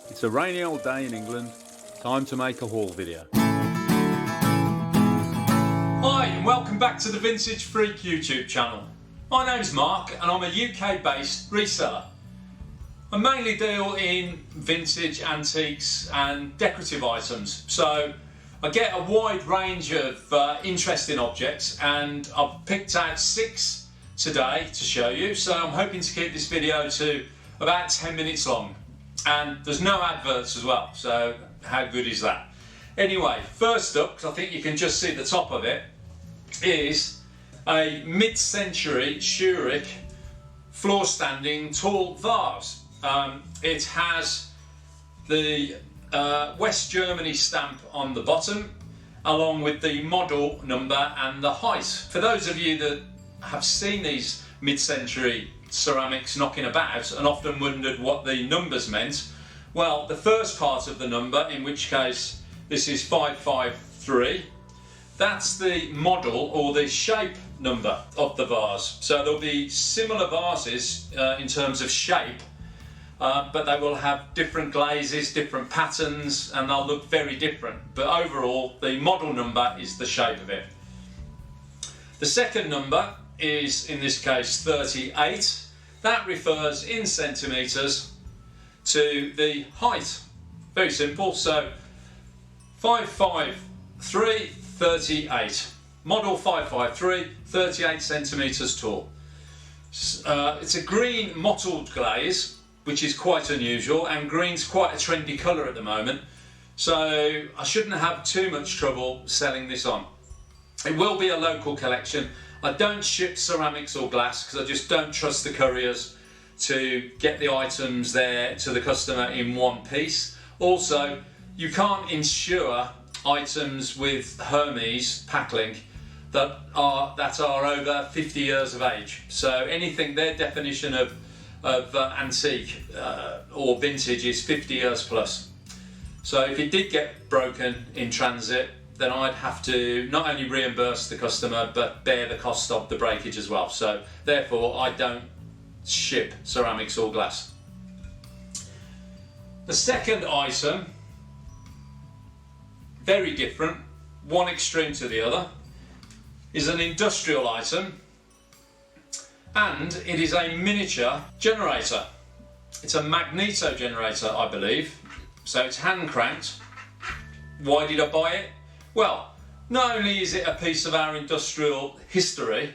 It's a rainy old day in England, time to make a haul video. Hi and welcome back to the Vintage Freak YouTube channel. My name's Mark and I'm a UK based reseller. I mainly deal in vintage, antiques and decorative items, so I get a wide range of interesting objects, and I've picked out 6 today to show you, so I'm hoping to keep this video to about 10 minutes long. And there's no adverts as well, so how good is that? Anyway, first up, because I think you can just see the top of it, is a mid-century Zurich floor-standing tall vase. It has the West Germany stamp on the bottom, along with the model number and the height. For those of you that have seen these mid-century ceramics knocking about and often wondered what the numbers meant, well, the first part of the number, in which case this is 553, that's the model or the shape number of the vase. So there'll be similar vases in terms of shape, but they will have different glazes, different patterns, and they'll look very different. But overall, the model number is the shape of it. The second number is, in this case, 38. That refers in centimetres to the height. Very simple. So 553, 38. Model 553, 38 centimetres tall. It's a green mottled glaze, which is quite unusual, and green's quite a trendy colour at the moment, so I shouldn't have too much trouble selling this on. It will be a local collection. I don't ship ceramics or glass because I just don't trust the couriers to get the items there to the customer in one piece. Also, you can't insure items with Hermes packlink that are over 50 years of age. So anything, their definition of antique or vintage is 50 years plus. So if it did get broken in transit, then I'd have to not only reimburse the customer but bear the cost of the breakage as well. So therefore I don't ship ceramics or glass. The second item, very different, one extreme to the other, is an industrial item, and it is a miniature generator. It's a magneto generator, I believe, so it's hand cranked. Why did I buy it? Well, not only is it a piece of our industrial history,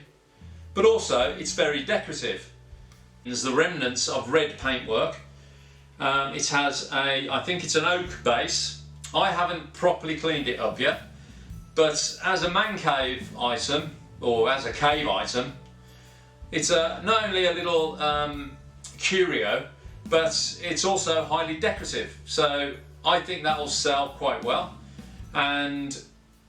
but also it's very decorative. There's the remnants of red paintwork. It has I think it's an oak base. I haven't properly cleaned it up yet, but as a man cave item, or as a cave item, it's not only a little curio, but it's also highly decorative. So I think that will sell quite well. And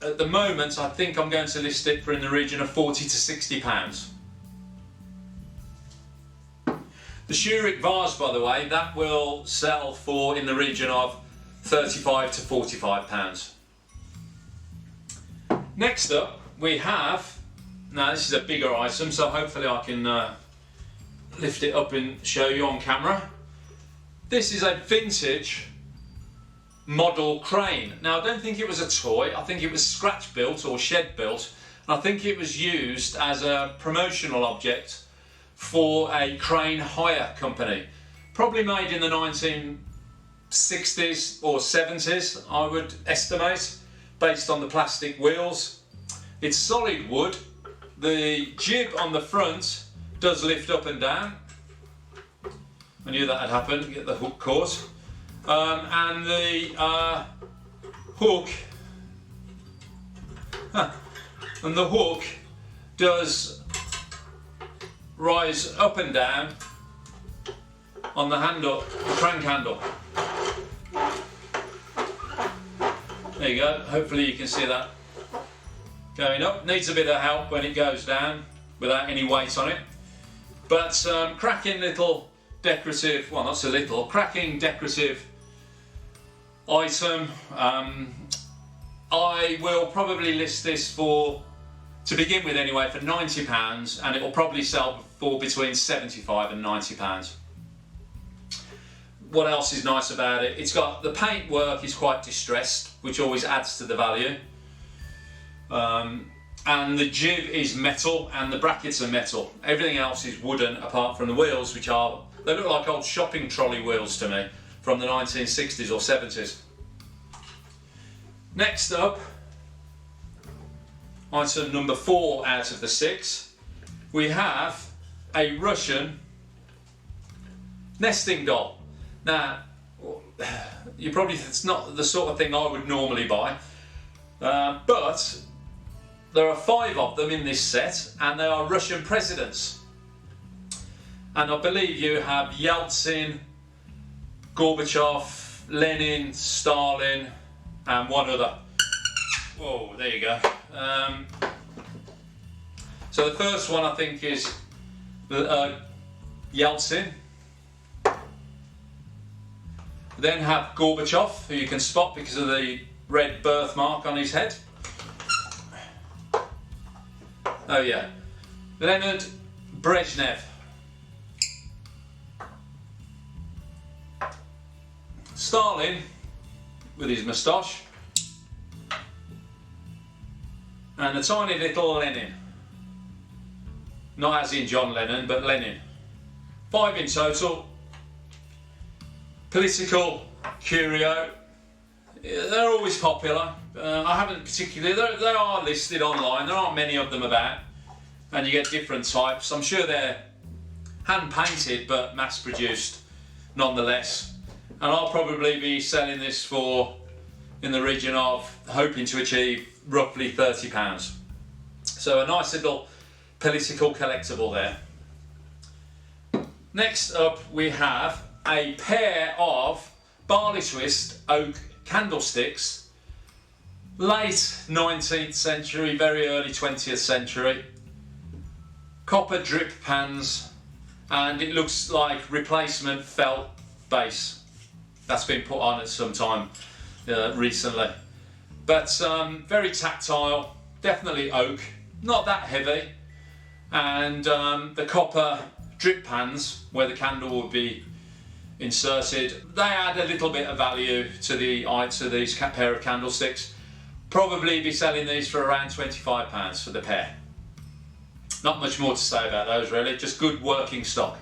at the moment I think I'm going to list it for in the region of 40 to 60 pounds. The Zurich vase, by the way, that will sell for in the region of 35 to 45 pounds. Next up we have, now this is a bigger item, so hopefully I can lift it up and show you on camera. This is a vintage model crane. Now I don't think it was a toy, I think it was scratch built or shed built, and I think it was used as a promotional object for a crane hire company. Probably made in the 1960s or 70s, I would estimate, based on the plastic wheels. It's solid wood. The jib on the front does lift up and down. I knew that had happened, get the hook caught. And the hook does rise up and down on the handle, the crank handle. There you go, hopefully you can see that going up. Needs a bit of help when it goes down without any weight on it. But cracking little decorative, well, not so little, cracking decorative item. I will probably list this for, to begin with anyway, for £90, and it will probably sell for between £75 and £90. What else is nice about it? It's got, the paint work is quite distressed, which always adds to the value. And the jib is metal and the brackets are metal. Everything else is wooden apart from the wheels, which are, they look like old shopping trolley wheels to me from the 1960s or 70s. Next up, item number 4 out of the 6, we have a Russian nesting doll. Now, you probably, it's not the sort of thing I would normally buy, but there are 5 of them in this set, and they are Russian presidents. And I believe you have Yeltsin, Gorbachev, Lenin, Stalin, and one other. Whoa, there you go. So the first one I think is Yeltsin. Then have Gorbachev, who you can spot because of the red birthmark on his head. Oh yeah, Leonid Brezhnev. Stalin with his moustache. And a tiny little Lenin. Not as in John Lennon, but Lenin. 5 in total. Political curio. They're always popular. I haven't particularly, they are listed online, there aren't many of them about, and you get different types. I'm sure they're hand painted but mass produced nonetheless, and I'll probably be selling this for in the region of, hoping to achieve roughly £30. So a nice little political collectible there. Next up we have a pair of barley twist oak candlesticks, late 19th century, very early 20th century, copper drip pans, and it looks like replacement felt base that's been put on at some time recently, but very tactile, definitely oak, not that heavy, and the copper drip pans where the candle would be inserted, they add a little bit of value to these pair of candlesticks. Probably be selling these for around £25 for the pair. Not much more to say about those really, just good working stock.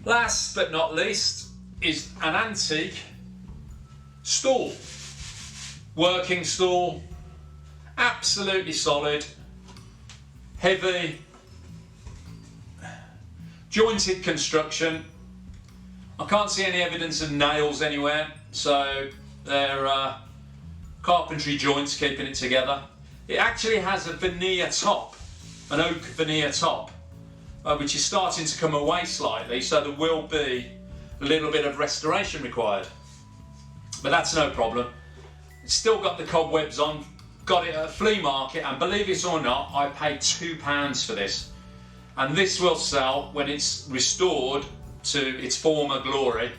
Last but not least is an antique stool. Working stool, absolutely solid, heavy, jointed construction. I can't see any evidence of nails anywhere, so they're carpentry joints keeping it together. It actually has a veneer top, an oak veneer top, which is starting to come away slightly, so there will be a little bit of restoration required. But that's no problem. It's still got the cobwebs on, got it at a flea market, and believe it or not, I paid £2 for this. And this will sell when it's restored to its former glory.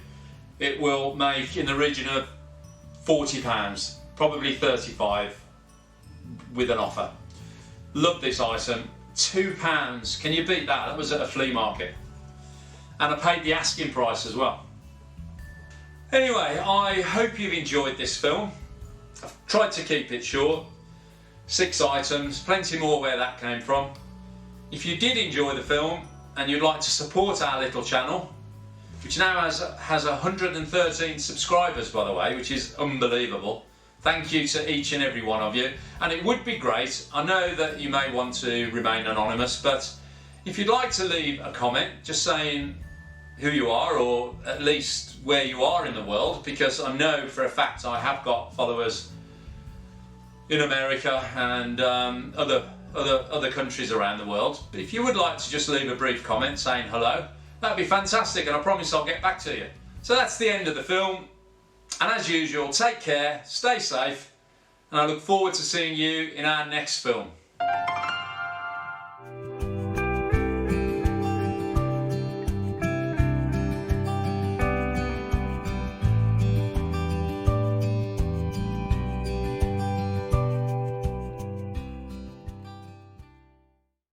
It will make in the region of £40, probably 35 with an offer. Love this item. £2, can you beat that? That was at a flea market, and I paid the asking price as well. Anyway, I hope you've enjoyed this film. I've tried to keep it short, 6 items, plenty more where that came from. If you did enjoy the film and you'd like to support our little channel, which now has 113 subscribers by the way, which is unbelievable. Thank you to each and every one of you, and it would be great, I know that you may want to remain anonymous, but if you'd like to leave a comment just saying who you are, or at least where you are in the world, because I know for a fact I have got followers in America and other countries around the world. But if you would like to just leave a brief comment saying hello, that'd be fantastic, and I promise I'll get back to you. So that's the end of the film. And as usual, take care, stay safe, and I look forward to seeing you in our next film.